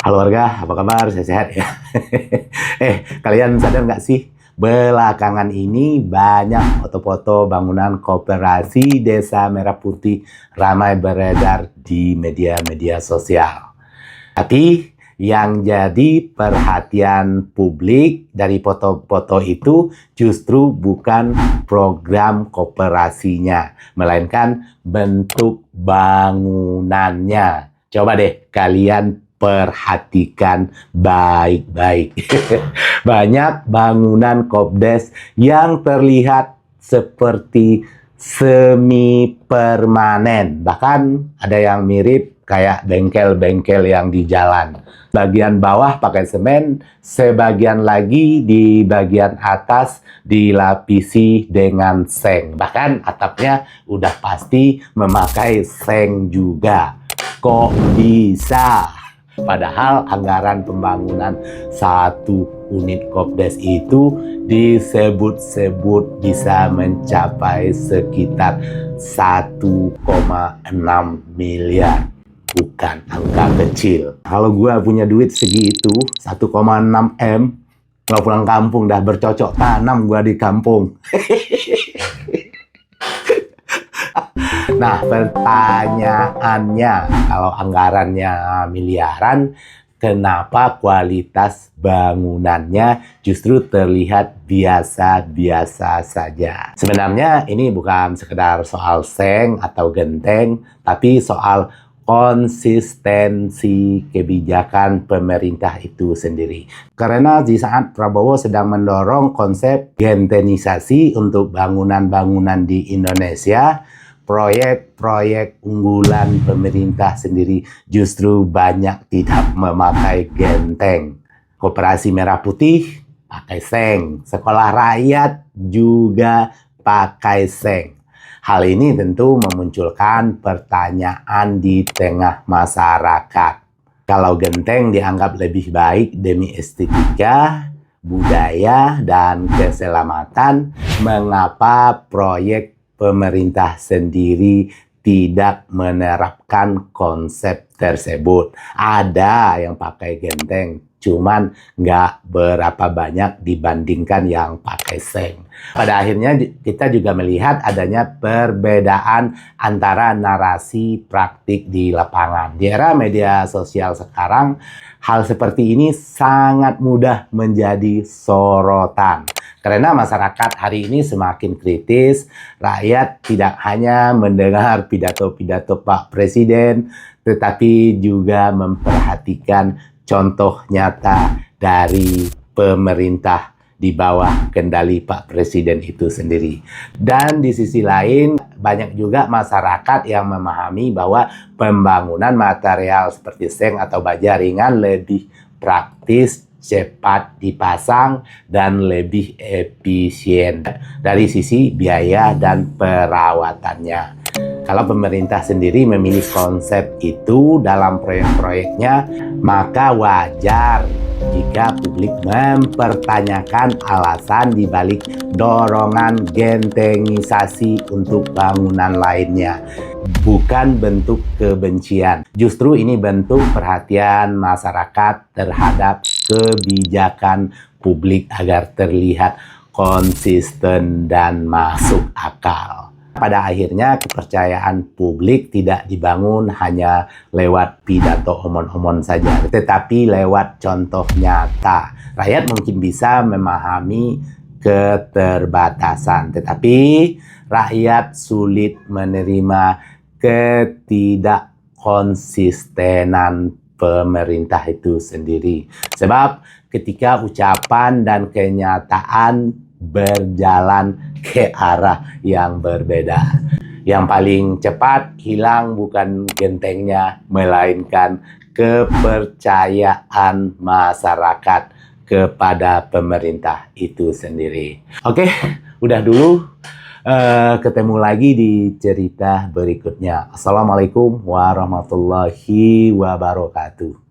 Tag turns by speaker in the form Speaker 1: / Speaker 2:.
Speaker 1: Halo warga, apa kabar? Saya sehat ya. Kalian sadar nggak sih? Belakangan ini banyak foto-foto bangunan koperasi Desa Merah Putih ramai beredar di media-media sosial. Tapi yang jadi perhatian publik dari foto-foto itu justru bukan program koperasinya, melainkan bentuk bangunannya. Coba deh kalian perhatikan baik-baik. Banyak bangunan Kopdes yang terlihat seperti semi permanen. Bahkan ada yang mirip kayak bengkel-bengkel yang di jalan. Bagian bawah pakai semen, sebagian lagi di bagian atas dilapisi dengan seng. Bahkan atapnya udah pasti memakai seng juga. Kok bisa? Padahal anggaran pembangunan satu unit Kopdes itu disebut-sebut bisa mencapai sekitar 1,6 miliar. Bukan angka kecil. Kalau gue punya duit segitu, 1,6 M, nggak pulang kampung, dah bercocok tanam gue di kampung. Nah, pertanyaannya, kalau anggarannya miliaran, kenapa kualitas bangunannya justru terlihat biasa-biasa saja? Sebenarnya ini bukan sekedar soal seng atau genteng, tapi soal konsistensi kebijakan pemerintah itu sendiri. Karena di saat Prabowo sedang mendorong konsep gentenisasi untuk bangunan-bangunan di Indonesia, proyek-proyek unggulan pemerintah sendiri justru banyak tidak memakai genteng. Koperasi Merah Putih pakai seng, sekolah rakyat juga pakai seng. Hal ini tentu memunculkan pertanyaan di tengah masyarakat. Kalau genteng dianggap lebih baik demi estetika, budaya, dan keselamatan, mengapa proyek pemerintah sendiri tidak menerapkan konsep tersebut? Ada yang pakai genteng, cuman nggak berapa banyak dibandingkan yang pakai seng. Pada akhirnya kita juga melihat adanya perbedaan antara narasi praktik di lapangan. Di era media sosial sekarang, hal seperti ini sangat mudah menjadi sorotan. Karena masyarakat hari ini semakin kritis, rakyat tidak hanya mendengar pidato-pidato Pak Presiden, tetapi juga memperhatikan contoh nyata dari pemerintah di bawah kendali Pak Presiden itu sendiri. Dan di sisi lain, banyak juga masyarakat yang memahami bahwa pembangunan material seperti seng atau baja ringan lebih praktis, cepat dipasang, dan lebih efisien dari sisi biaya dan perawatannya. Kalau pemerintah sendiri memilih konsep itu dalam proyek-proyeknya, maka wajar jika publik mempertanyakan alasan dibalik dorongan gentengisasi untuk bangunan lainnya. Bukan bentuk kebencian. Justru ini bentuk perhatian masyarakat terhadap kebijakan publik agar terlihat konsisten dan masuk akal. Pada akhirnya kepercayaan publik tidak dibangun hanya lewat pidato omon-omon saja, tetapi lewat contoh nyata. Rakyat mungkin bisa memahami keterbatasan, tetapi rakyat sulit menerima ketidakkonsistenan pemerintah itu sendiri. Sebab ketika ucapan dan kenyataan berjalan ke arah yang berbeda. Yang paling cepat hilang bukan gentengnya, melainkan kepercayaan masyarakat kepada pemerintah itu sendiri. Oke, udah dulu. Ketemu lagi di cerita berikutnya. Assalamualaikum warahmatullahi wabarakatuh.